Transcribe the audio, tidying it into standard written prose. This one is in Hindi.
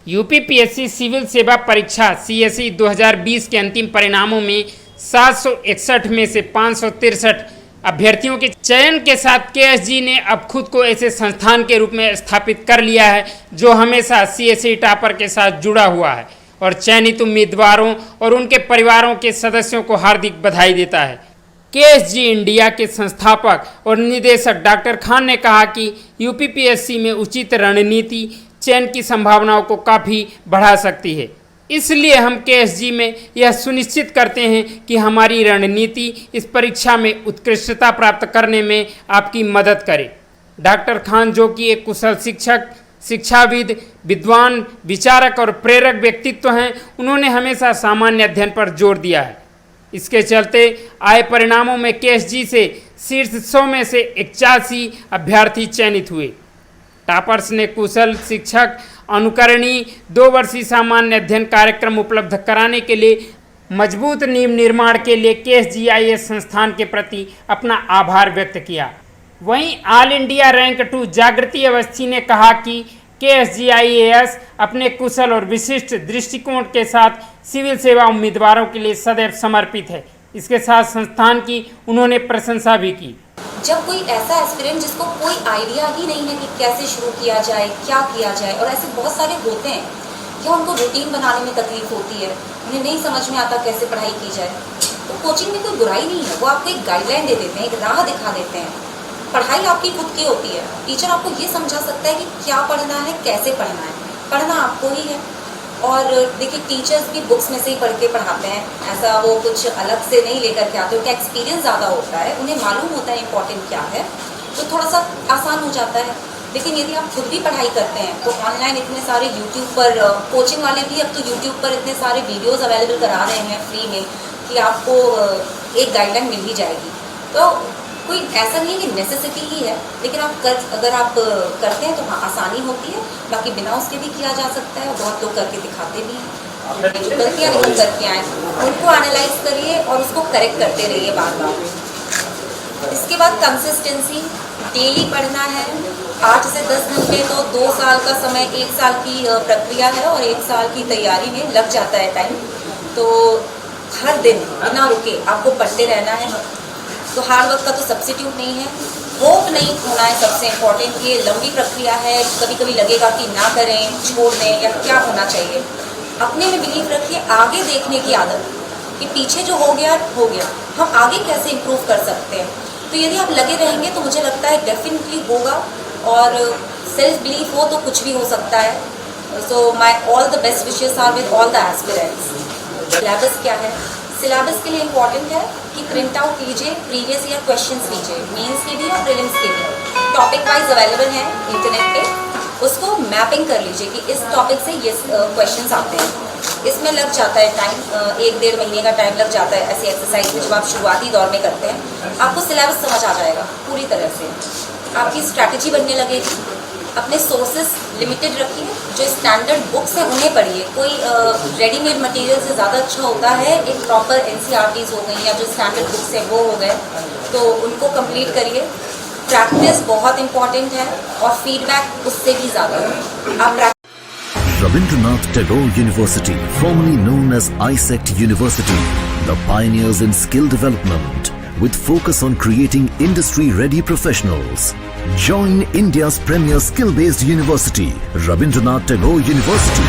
यूपीपीएससी सिविल सेवा परीक्षा सीएसई 2020 के अंतिम परिणामों में 761 में से 563 अभ्यर्थियों के चयन के साथ केएसजी ने अब खुद को ऐसे संस्थान के रूप में स्थापित कर लिया है जो हमेशा सीएसई टॉपर के साथ जुड़ा हुआ है और चयनित उम्मीदवारों और उनके परिवारों के सदस्यों को हार्दिक बधाई देता है। केएसजी इंडिया के संस्थापक और निदेशक डॉक्टर खान ने कहा कि यूपीपीएससी में उचित रणनीति चयन की संभावनाओं को काफ़ी बढ़ा सकती है। इसलिए हम केएसजी में यह सुनिश्चित करते हैं कि हमारी रणनीति इस परीक्षा में उत्कृष्टता प्राप्त करने में आपकी मदद करे। डॉक्टर खान, जो कि एक कुशल शिक्षक, शिक्षाविद, विद्वान, विचारक और प्रेरक व्यक्तित्व हैं, उन्होंने हमेशा सामान्य अध्ययन पर जोर दिया है। इसके चलते आए परिणामों में केएसजी से शीर्ष 100 में से 81 अभ्यर्थी चयनित हुए। टॉपर्स ने कुशल शिक्षक, अनुकरणीय 2 वर्षीय सामान्य अध्ययन कार्यक्रम उपलब्ध कराने के लिए मजबूत नींव निर्माण के लिए केएसजीआईएस संस्थान के प्रति अपना आभार व्यक्त किया। वहीं ऑल इंडिया रैंक 2 जागृति अवस्थी ने कहा कि केएसजीआईएस अपने कुशल और विशिष्ट दृष्टिकोण के साथ सिविल सेवा उम्मीदवारों के लिए सदैव समर्पित है। इसके साथ संस्थान की उन्होंने प्रशंसा भी की। जब कोई ऐसा एस्पिरेंट जिसको कोई आइडिया ही नहीं है कि कैसे शुरू किया जाए, क्या किया जाए, और ऐसे बहुत सारे होते हैं या उनको रूटीन बनाने में तकलीफ होती है, उन्हें नहीं समझ में आता कैसे पढ़ाई की जाए, तो कोचिंग में कोई बुराई नहीं है। वो आपको एक गाइडलाइन दे देते हैं, एक राह दिखा देते हैं। पढ़ाई आपकी खुद की होती है। टीचर आपको ये समझा सकता है कि क्या पढ़ना है, कैसे पढ़ना है, पढ़ना आपको ही है। और देखिए, टीचर्स भी बुक्स में से ही पढ़ के पढ़ाते हैं, ऐसा वो कुछ अलग से नहीं लेकर के आते। उनका एक्सपीरियंस ज़्यादा होता है, उन्हें मालूम होता है इंपॉर्टेंट क्या है, तो थोड़ा सा आसान हो जाता है। लेकिन यदि आप खुद भी पढ़ाई करते हैं तो ऑनलाइन इतने सारे यूट्यूब पर, कोचिंग वाले भी अब तो यूट्यूब पर इतने सारे वीडियोज़ अवेलेबल करा रहे हैं फ्री में कि आपको एक गाइडलाइन मिल ही जाएगी। तो कोई ऐसा नहीं है कि नेसेसिटी ही है, लेकिन अगर आप करते हैं तो हाँ, आसानी होती है। बाकी बिना उसके भी किया जा सकता है, बहुत लोग करके दिखाते भी हैं। जो गलतियाँ नहीं करके आए उनको एनालाइज करिए और उसको करेक्ट करते रहिए बार बार। इसके बाद कंसिस्टेंसी, डेली पढ़ना है। 8 से 10 घंटे तो 2 साल का समय, 1 साल की प्रक्रिया है और 1 साल की तैयारी में लग जाता है टाइम। तो हर दिन बिना रुके आपको पढ़ते रहना है। तो हार्ड वर्क का तो सब्स्टिट्यूट नहीं है। होप नहीं खोना है सबसे इम्पोर्टेंट। ये लंबी प्रक्रिया है, कभी कभी लगेगा कि ना करें, छोड़ दें, या क्या होना चाहिए। अपने में बिलीव रखिए, आगे देखने की आदत कि पीछे जो हो गया, हम आगे कैसे इम्प्रूव कर सकते हैं। तो यदि आप लगे रहेंगे तो मुझे लगता है डेफिनेटली होगा, और सेल्फ बिलीफ हो तो कुछ भी हो सकता है। So my all the best wishes are with all the aspirants. Syllabus क्या है? सिलेबस के लिए इम्पॉर्टेंट है कि प्रिंट आउट लीजिए, प्रीवियस ईयर क्वेश्चंस लीजिए, मेंस के भी और प्रीलिम्स के भी। टॉपिक वाइज अवेलेबल है इंटरनेट पे, उसको मैपिंग कर लीजिए कि इस टॉपिक से ये क्वेश्चंस आते हैं। इसमें लग जाता है टाइम, 1-1.5 महीने का टाइम लग जाता है ऐसी एक्सरसाइज में। जब आप शुरुआती दौर में करते हैं आपको सिलेबस समझ आ जाएगा पूरी तरह से, आपकी स्ट्रैटेजी बनने लगेगी। अपने सोर्सेज लिमिटेड रखिए, जो स्टैंडर्ड बुक्स हैं उन्हें पढ़िए। कोई रेडीमेड मटेरियल से ज़्यादा अच्छा होता है एक प्रॉपर एनसीईआरटीज हो गई या जो स्टैंडर्ड बुक्स हैं वो हो गए, तो उनको कंप्लीट करिए। प्रैक्टिस बहुत इंपॉर्टेंट है और फीडबैक उससे भी ज़्यादा। आप Rabindranath Tagore University, formerly known as ISECT University, the pioneers in skill development with focus on creating industry-ready professionals. Join India's premier skill-based university, Rabindranath Tagore University.